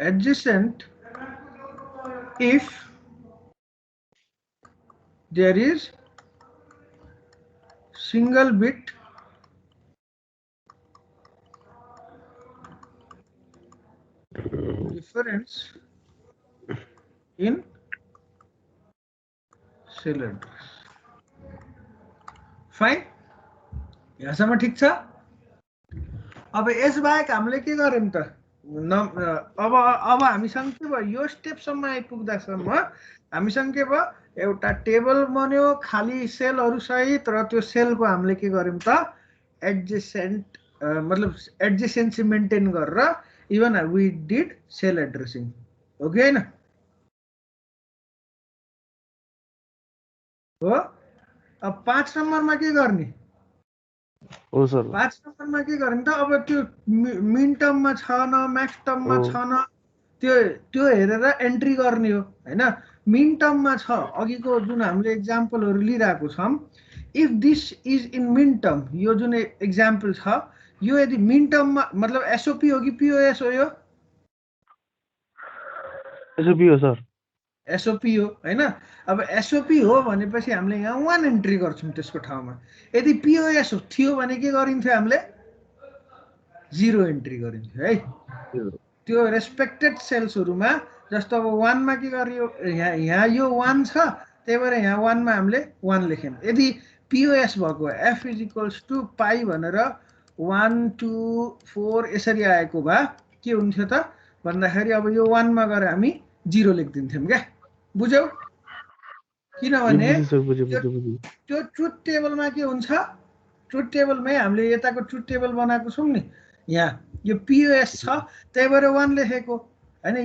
adjacent if there is single bit difference in cell address. Fine. यहाँसम्म ठिक छ अब यसबाहेक हामीले के गर्यौं त अब हामीसँग के भयो यो स्टेपसम्म आइपुग्दासम्म हामीसँग के भयो एउटा टेबल बन्यो खाली सेलहरु सहित र त्यो सेलको हामीले के गर्यौं त एडजेसेन्ट मतलब एडजेसेन्सी मेन्टेन गरेर even we did cell addressing हो कि हैन हो अब 5 नम्बरमा के गर्ने हो सर 5 नम्बरमा के गर्ने त अब त्यो मिन टर्ममा छ न म्याक्स टर्ममा छ न त्यो हेरेर एन्ट्री गर्ने हो हैन मिन टर्ममा छ अघिको जुन हामीले एक्जाम्पलहरु लिइराको छौं if this is in min term यो जुन एक्जाम्पल छ यो यदि मिन टर्ममा मतलब एसओपी हो कि पीओएस हो यो एसओपी हो सर एसओपी हो हैन अब एसओपी हो भनेपछि हामीले यहाँ 1 एन्ट्री गर्छौं त्यसको ठाउँमा यदि पीओएस थियो भने के गरिन्थ्यो हामीले 0 एन्ट्री गरिन्थ्यो है त्यो रेस्पेक्टेड सेल्सहरुमा जस्तो अब 1 मा के गरियो यहाँ यो 1 छ त्यही भएर यहाँ 1 मा हामीले 1 लेख्यौं यदि पीओएस भएको f = पाई भनेर 1 2 4 यसरी आएको भए के हुन्थ्यो त भन्दाखेरि अब यो 1 मा गएर हामी 0 लेखिदिन्थ्यौं क्या बुझ्यौ किनभने त्यो ट्रुथ टेबलमा के हुन्छ ट्रुथ टेबलमै हामीले यताको ट्रुथ टेबल बनाएको छौं नि यहाँ यो POS छ त्यही भएर 1 लेखेको हैन यो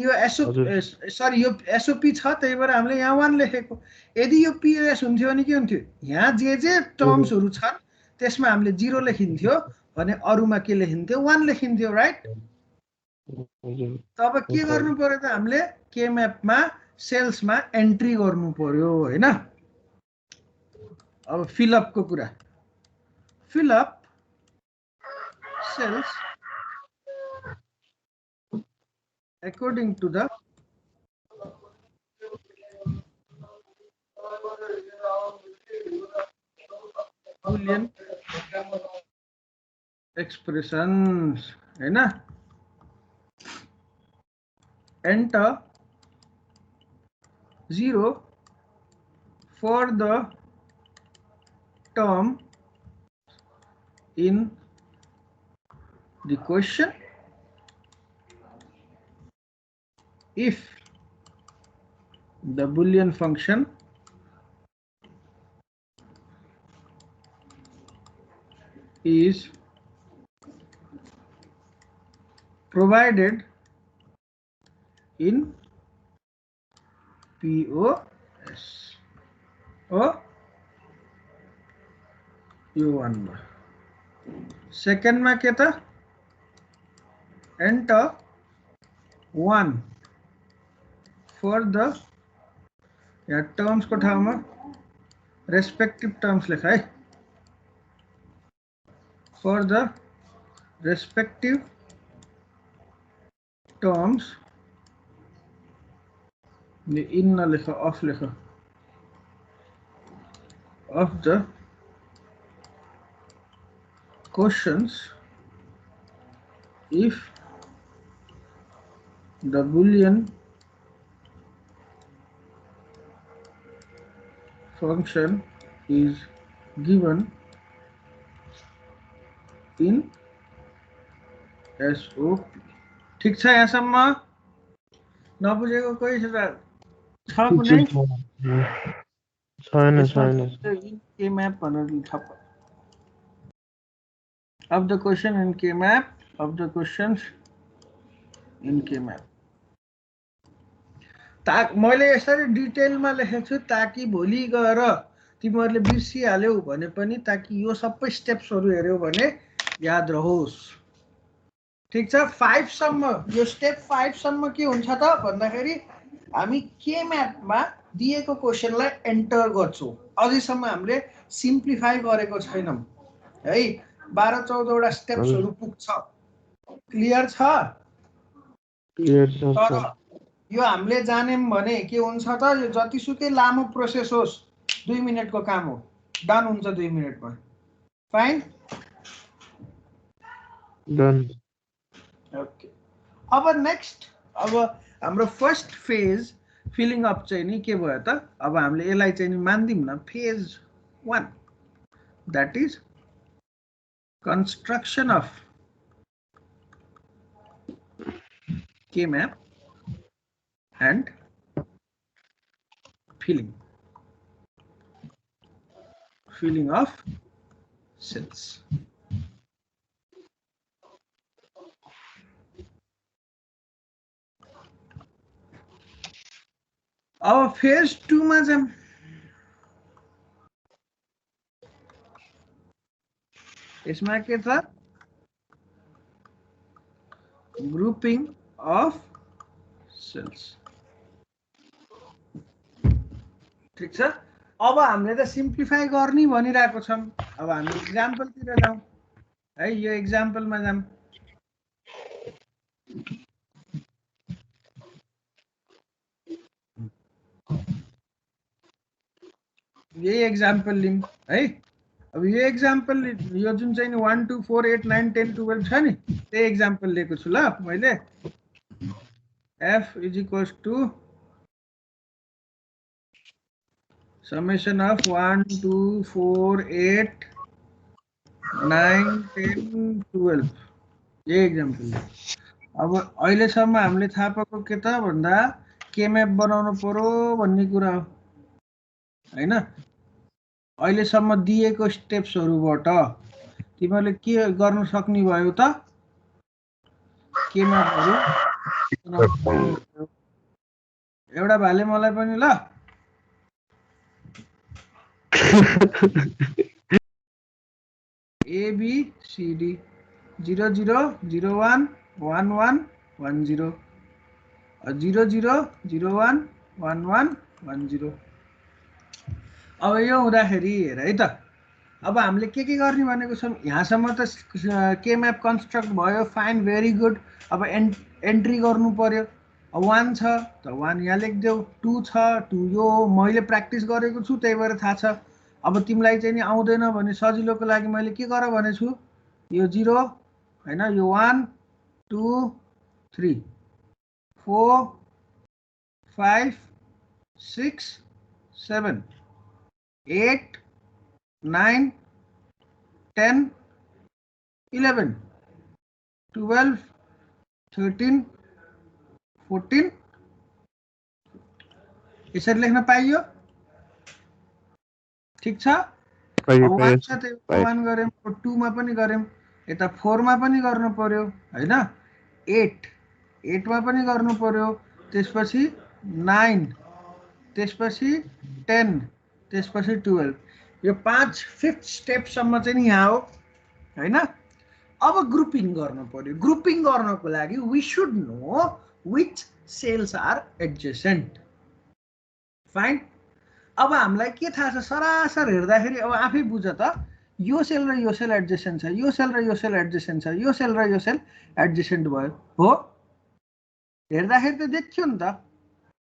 यो SOP छ त्यही भएर हामीले यहाँ 1 लेखेको यदि यो POS हुन्थ्यो भने के हुन्थ्यो यहाँ जे टर्म्सहरु छन् त्यसमा हामीले 0 लेखिन्थ्यो भने अरुमा के लेखिन्थ्यो 1 लेखिन्थ्यो राइट तब के गर्नु पर्यो त हामीले के म्यापमा सेल्समा एन्ट्री गर्नु पर्यो हैन अब फिलअप को कुरा fill up cells according to the Boolean expressions है ना enter 0 for the term in the question if the Boolean function is provided in POS यो one second में क्या था enter 1 for the yeah terms को ठाउँमा respective terms लेखा है for the respective terms in ना लेखा of लेखा of the questions if the Boolean function is given in SOP ठीक छ यहाँसम्म नबुझेको कोही छ कुनै छैन के म्याप भनेर थप of the question in K map of the questions in K map मैले यसरी डिटेलमा लेखेको छु ताकि भोलि गएर तिमीहरुले बिर्सिहाल्यौ भने पनि ताकि यो सबै स्टेप्सहरु हेर्यौ भने याद रहोस् ठीक छ 5 सम्म यो स्टेप 5 सम्म के हुन्छ त भन्दाखेरि हामी के म्यापमा दिएको क्वेशनलाई एन्टर गर्छौं अझैसम्म हामीले सिम्प्लिफाई गरेको छैनौं है 12 14 वटा स्टेप्सहरु पुग्छ क्लियर छ तर यो हामीले जानेम भने के हुन्छ त यो जतिसुकै लामो प्रोसेस होस् 2 मिनेटको काम हो डन हुन्छ 2 मिनेटमा फाइन डन ओके अब नेक्स्ट अब हाम्रो फर्स्ट फेज फिलिङ अप चाहिँ नि के भयो त अब हामीले यसलाई चाहिँ नि मान्दिम न phase 1 that is construction of K map and filling of cells अब फेज 2 मा जाम इसमें क्या था ग्रुपिंग ऑफ सेल्स ठीक छ अब हामीले त सिम्प्लिफाई गर्ने भनिरहेको छौं अब हामी एक्जाम्पल तिर जाउँ है यो एक्जाम्पल मा जाम यही एक्जाम्पल लिम है अब यो एक्जाम्पल यो जुन चाहिँ 1 2 4 8 9 10 12 छ नि त्यही एक्जाम्पल लिएको छु ल मैले f is equals to summation of 1 2 4 8 9 10 12 ये एग्जाम्पल अब अहिलेसम्म हामीले थाहा पाएको के त भन्दा के म्याप बनाउनु पर्यो भन्ने कुरा हो हैन। अहिलेसम्म दिएको स्टेप्सहरुबाट तिमीहरूले के गर्न सक्ने भयो त के म्यापहरु एउटा भाले मलाई पनि ल A B C D 0 0 0 1 1 1 1 0 0 0 0 1 1 1 1 0। अब यो हुँदाखेरि हेर है त अब हामीले के गर्ने भनेको छौं यहाँसम्म त के म्याप कन्स्ट्रक्ट भयो फाइन भेरी गुड। अब एन्ट्री गर्नु पर्यो 1 छ त 1 यहाँ लेख्देऊ 2 छ 2 यो मैले प्र्याक्टिस गरेको छु त्यही भएर थाहा छ। अब तिमीलाई चाहिँ नि आउँदैन भने सजिलोको लागि मैले के गर भनेछु यो 0 हैन यो 1 2 3 4 5 6 7 8 9 10 11 12 13 14 यसरी लेख्न पाइयो ठीक छ। अब 1 छ त 1 गऱ्यौं 2 मा पनि गऱ्यौं यता 4 मा पनि गर्नु पर्यो हैन 8 मा पनि गर्नु पर्यो त्यसपछि 9 त्यसपछि 10 त्यसपछि 12 यो 5 5th स्टेप सम्म चाहिँ यहाँ हो हैन। अब ग्रुपिङ गर्नु पर्यो ग्रुपिङ गर्नको लागि we should know which cells are adjacent fine. अब हामीलाई के थाहा छ सरासर हेर्दाखेरि अब आफै बुझ त यो सेल र यो सेल एडजेसेन्ट छ यो सेल र यो सेल एडजेसेन्ट छ यो सेल र यो सेल एडजेसेन्ट भयो हो हेर्दाखेरि त देखियो नि त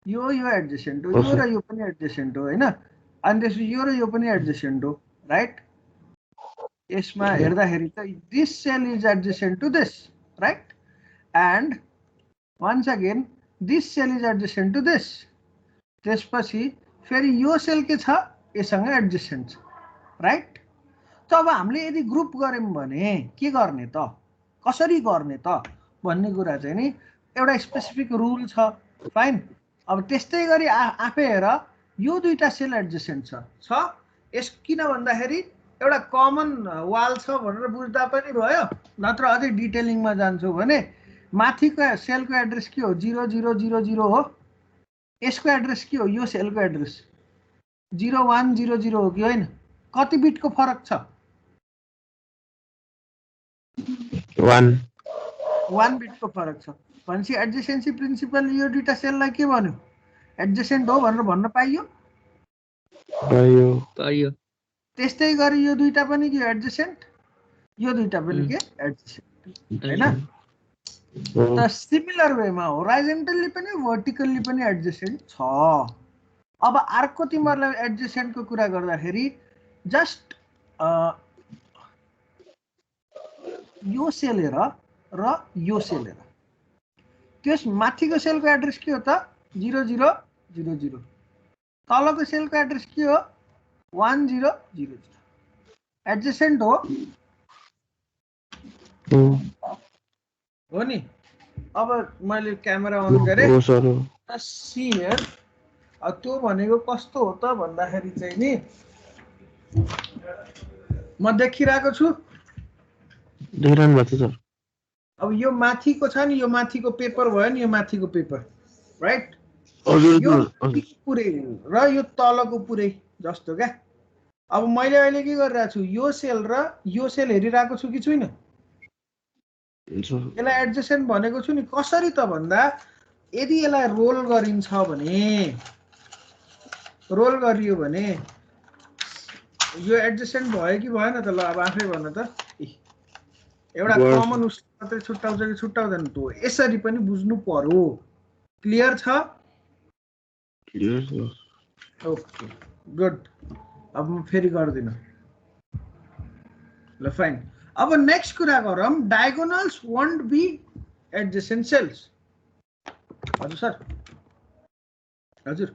यो एडजेसेन्ट हो यो र यो पनि एडजेसेन्ट हो हैन अनि त्यसपछि यो र यो पनि एडजेसेन्ट हो राइट। यसमा हेर्दाखेरि त this cell is adjacent to this right and once again this cell is adjacent to this त्यसपछि फेरि यो सेल के छ यससँग एडजेसेन्ट छ राइट। त अब हामीले यदि ग्रुप गर्यौं भने के गर्ने त कसरी गर्ने त भन्ने कुरा चाहिँ नि एउटा स्पेसिफिक रुल छ फाइन। अब त्यस्तै गरी आफै हेर यो दुईटा सेल एडजेसेन्ट छ यस किन भन्दाखेरि एउटा कमन वाल छ भनेर बुझ्दा पनि भयो नत्र अझै डिटेलिङमा जान्छौ भने माथिको सेलको एड्रेस के हो 0 0 0 0 हो यसको एड्रेस के हो यो सेलको एड्रेस 0 1 0 0 हो कि होइन कति बिटको फरक छ 1 बिटको फरक छ भनेपछि एडजेसेन्सी प्रिन्सिपल यो दुईटा सेललाई के भन्यो एडजेसेन्ट हो भनेर भन्न पाइयो पाइयो। त्यस्तै गरी यो दुईटा पनि के एडजेसेन्ट यो दुईटा पनि के एडजेसेन्ट हैन। त सिमिलर वेमा होराइजन्टली पनि भर्टिकल्ली पनि एडजेसेन्ट छ। अब अर्को तिमीहरुलाई एडजेसेन्टको कुरा गर्दाखेरि जस्ट यो सेल हेर र यो सेल हेर त्यस माथिको सेलको एड्रेस के हो त 0 0 0 0 तलको सेलको एड्रेस के हो 1 0 0 0 एडजेसेन्ट हो नि। अब मैले क्यामेरा अन गरे सी हियर त्यो भनेको कस्तो हो त भन्दाखेरि चाहिँ नि म देखिरहेको छु देखिरहनु भएको छ सर। अब यो माथिको छ नि यो माथिको पेपर भयो नि यो माथिको पेपर राइट यो पुरै र यो तलको पुरै जस्तो क्या। अब मैले अहिले के गरिरहेको छु यो सेल र यो सेल हेरिरहेको छु कि छुइनँ यसलाई एडजेसेन्ट भनेको छु नि कसरी त भन्दा यदि यसलाई रोल गरिन्छ भने रोल गरियो भने यो एडजेसेन्ट भयो कि भएन त ल अब आफै भन त एउटा कमन उसले मात्रै छुट्टाउँछ कि छुट्टाउँदैन त यसरी पनि बुझ्नु पर्यो क्लियर छ ओके गुड। अब म फेरि गर्दिन ल फाइन। अब नेक्स्ट कुरा गरौँ diagonals want be adjacent sales हजुर सर हजुर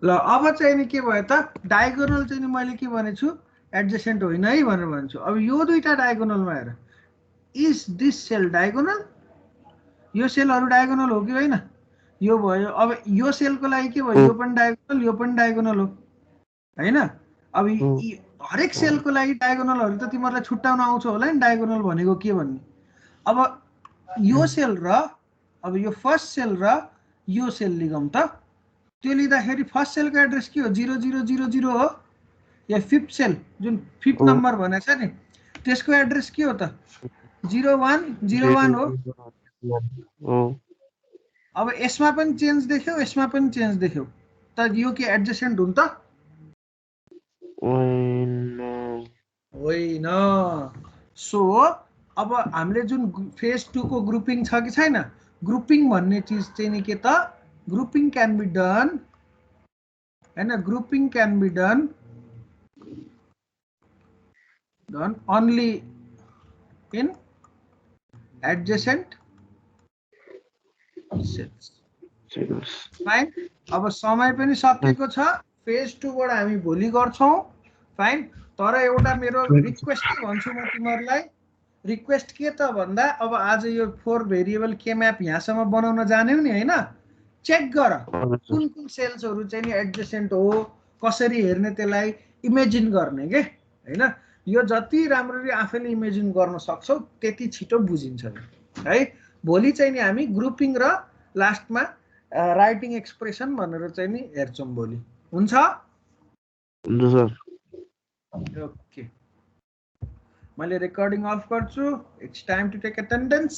ल अब चाहिँ नि के भयो त डायगोनल चाहिँ नि मैले के भनेको छु एडजेसेन्ट होइन है भनेर भन्छु। अब यो दुईटा डायगोनलमा हेर इज दिस सेल डायगोनल, यो सेलहरू डायगोनल हो कि होइन? यो भयो। अब यो सेलको लागि के भयो, यो पनि डायगोनल यो पनि डायगोनल हो होइन? अब हरेक सेलको लागि डायगोनलहरू त तिमीहरूलाई छुट्याउन आउँछ होला नि डायगोनल भनेको के भन्ने। अब यो सेल र अब यो फर्स्ट सेल र यो सेल लिगौँ त, त्यो लिँदाखेरि फर्स्ट सेलको एड्रेस के हो 0000 हो, या फिफ्थ सेल जुन फिफ्थ नम्बर भनेको छ नि त्यसको एड्रेस के हो त 0101 हो। अब यसमा पनि चेन्ज देख्यौ यसमा पनि चेन्ज देख्यौ त यो के एडजेसेन्ट हुन् त? होइन। सो अब हामीले जुन फेज 2 को ग्रुपिङ छ कि छैन, ग्रुपिङ भन्ने चिज चाहिँ नि के त ग्रुपिङ क्यान बी डन हैन, grouping can be done only in adjacent cells. Fine. अब समय पनि सकेको छ, फेज 2 बाट हामी भोलि गर्छौं। फाइन। तर एउटा मेरो रिक्वेस्ट के भन्छु म तिमीहरूलाई, रिक्वेस्ट के त भन्दा अब आज यो 4 भेरिएबल के मैप यहाँसम्म बनाउन जान्यौ नि हैन, चेक गर कुन कुन सेल्सहरू चाहिँ नि एडजेसेन्ट हो, कसरी हेर्ने त्यसलाई इमेजिन गर्ने के हैन। यो जति राम्ररी आफैले इमेजिन गर्न सक्छौ त्यति छिटो बुझिन्छ है। भोलि चाहिँ नि हामी ग्रुपिङ र लास्टमा राइटिङ एक्सप्रेसन भनेर चाहिँ नि हेर्छौं भोलि। हुन्छ सर? ओके, मैले रेकर्डिङ अफ गर्छु। It's time to take attendance.